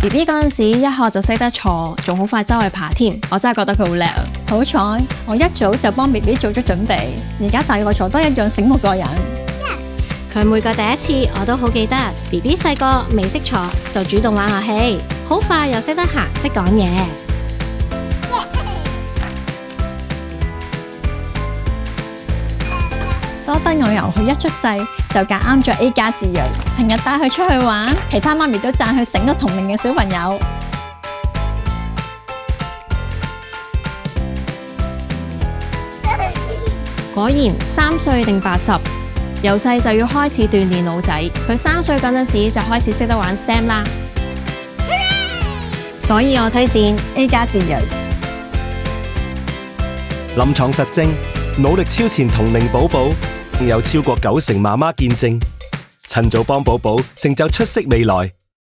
BB 嗰陣時一學就識得坐，仲好快周圍爬添，我真係覺得佢好叻啊！好彩我一早就幫 BB 做咗準備，而家大個咗都一樣醒目個人。佢每個第一次我都好記得。BB 細個未識坐就主動玩樂器，好快又識得行識講嘢。多得我由佢一出世就揀啱咗 A 加字樣，平日帶佢出去玩，其他媽咪都讚佢醒咗同齡嘅小朋友。果然3歲定80，由細就要開始鍛鍊腦仔。佢3歲嗰陣時就開始識得玩 STEM 啦，所以我推薦 A 加字樣。臨床實證，努力超前同齡寶寶，有超過90%媽媽見證，趁早幫寶寶成就出色未來。